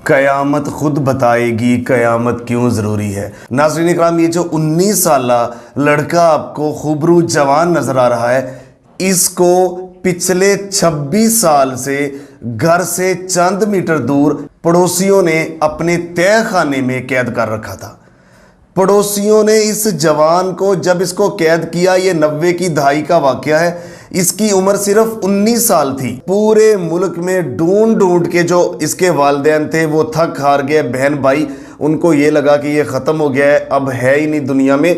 قیامت خود بتائے گی قیامت کیوں ضروری ہے۔ ناظرین اکرام، یہ جو 19 سالہ لڑکا آپ کو خوبرو جوان نظر آ رہا ہے، اس کو پچھلے 26 سال سے گھر سے چند میٹر دور پڑوسیوں نے اپنے تہہ خانے میں قید کر رکھا تھا۔ پڑوسیوں نے اس جوان کو جب اس کو قید کیا، یہ 90 کی دہائی کا واقعہ ہے، اس کی عمر صرف 19 سال تھی۔ پورے ملک میں ڈھونڈ کے جو اس کے والدین تھے وہ تھک ہار گئے، بہن بھائی، ان کو یہ لگا کہ یہ ختم ہو گیا ہے، اب ہے ہی نہیں دنیا میں۔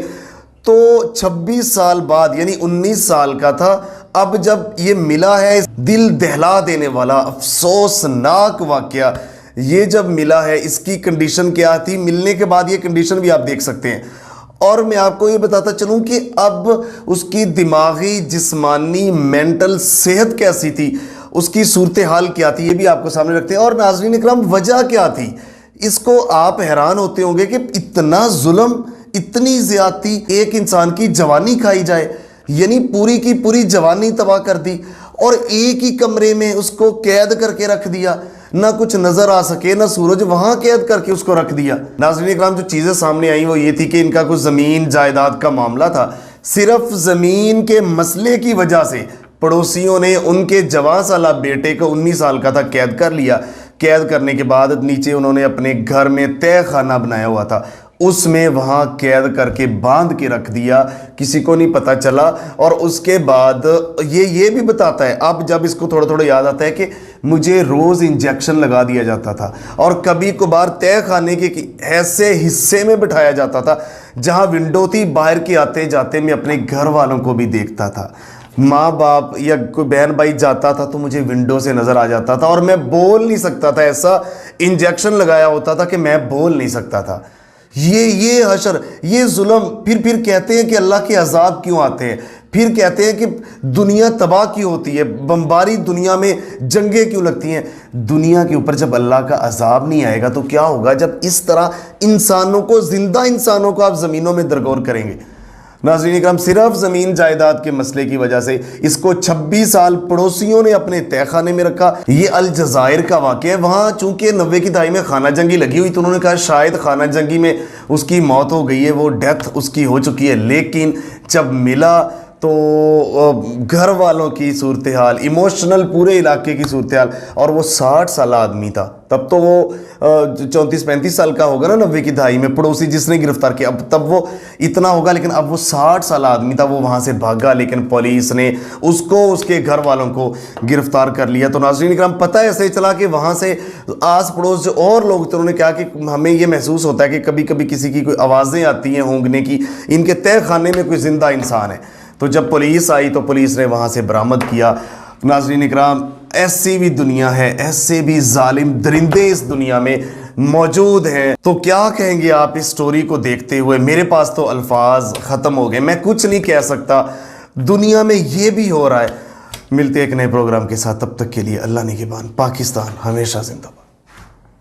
تو 26 سال بعد، یعنی 19 سال کا تھا، اب جب یہ ملا ہے، دل دہلا دینے والا افسوسناک واقعہ یہ جب ملا ہے، اس کی کنڈیشن کیا تھی، ملنے کے بعد یہ کنڈیشن بھی آپ دیکھ سکتے ہیں۔ اور میں آپ کو یہ بتاتا چلوں کہ اب اس کی دماغی، جسمانی، مینٹل صحت کیسی تھی، اس کی صورتحال کیا تھی، یہ بھی آپ کو سامنے رکھتے ہیں۔ اور ناظرین اکرام، وجہ کیا تھی، اس کو آپ حیران ہوتے ہوں گے کہ اتنا ظلم، اتنی زیادتی، ایک انسان کی جوانی کھائی جائے، یعنی پوری کی پوری جوانی تباہ کر دی، اور ایک ہی کمرے میں اس کو قید کر کے رکھ دیا، نہ کچھ نظر آ سکے نہ سورج، وہاں قید کر کے اس کو رکھ دیا۔ ناظرین اکرام، جو چیزیں سامنے آئیں وہ یہ تھی کہ ان کا کچھ زمین جائیداد کا معاملہ تھا۔ صرف زمین کے مسئلے کی وجہ سے پڑوسیوں نے ان کے جوان سالہ بیٹے کو، 19 سال کا تھا، قید کر لیا۔ قید کرنے کے بعد نیچے انہوں نے اپنے گھر میں تہہ خانہ بنایا ہوا تھا، اس میں وہاں قید کر کے باندھ کے رکھ دیا، کسی کو نہیں پتہ چلا۔ اور اس کے بعد یہ بھی بتاتا ہے، اب جب اس کو تھوڑا تھوڑا یاد آتا ہے کہ مجھے روز انجیکشن لگا دیا جاتا تھا، اور کبھی کبھار تہہ خانے کے ایسے حصے میں بٹھایا جاتا تھا جہاں ونڈو تھی، باہر کے آتے جاتے میں اپنے گھر والوں کو بھی دیکھتا تھا۔ ماں باپ یا کوئی بہن بھائی جاتا تھا تو مجھے ونڈو سے نظر آ جاتا تھا، اور میں بول نہیں سکتا تھا، ایسا انجیکشن لگایا ہوتا تھا کہ میں بول نہیں سکتا تھا۔ یہ حشر، یہ ظلم، پھر کہتے ہیں کہ اللہ کے عذاب کیوں آتے ہیں، پھر کہتے ہیں کہ دنیا تباہ کیوں ہوتی ہے، بمباری دنیا میں جنگیں کیوں لگتی ہیں۔ دنیا کے اوپر جب اللہ کا عذاب نہیں آئے گا تو کیا ہوگا جب اس طرح انسانوں کو، زندہ انسانوں کو آپ زمینوں میں درگور کریں گے۔ ناظرین اکرام، صرف زمین جائیداد کے مسئلے کی وجہ سے اس کو 26 سال پڑوسیوں نے اپنے تہہ خانے میں رکھا۔ یہ الجزائر کا واقعہ ہے، وہاں چونکہ 90 کی دہائی میں خانہ جنگی لگی ہوئی، تو انہوں نے کہا شاید خانہ جنگی میں اس کی موت ہو گئی ہے، وہ ڈیتھ اس کی ہو چکی ہے۔ لیکن جب ملا تو گھر والوں کی صورتحال، ایموشنل پورے علاقے کی صورتحال، اور وہ 60 سالہ آدمی تھا، تب تو وہ 34-35 سال کا ہوگا نا 90 کی دہائی میں، پڑوسی جس نے گرفتار کیا، اب تب وہ اتنا ہوگا، لیکن اب وہ 60 سالہ آدمی تھا، وہ وہاں سے بھاگا، لیکن پولیس نے اس کو، اس کے گھر والوں کو گرفتار کر لیا۔ تو ناظرین اکرام، پتہ ایسے چلا کہ وہاں سے آس پڑوس جو اور لوگ تھے، انہوں نے کہا کہ ہمیں یہ محسوس ہوتا ہے کہ کبھی کبھی کسی کی کوئی آوازیں آتی ہیں ہونگنے کی، ان کے تہہ خانے میں کوئی زندہ انسان ہے۔ تو جب پولیس آئی تو پولیس نے وہاں سے برآمد کیا۔ ناظرین اکرام، ایسی بھی دنیا ہے، ایسے بھی ظالم درندے اس دنیا میں موجود ہیں۔ تو کیا کہیں گے آپ اس سٹوری کو دیکھتے ہوئے؟ میرے پاس تو الفاظ ختم ہو گئے، میں کچھ نہیں کہہ سکتا۔ دنیا میں یہ بھی ہو رہا ہے۔ ملتے ایک نئے پروگرام کے ساتھ، تب تک کے لیے اللہ نگہبان۔ پاکستان ہمیشہ زندہ باد۔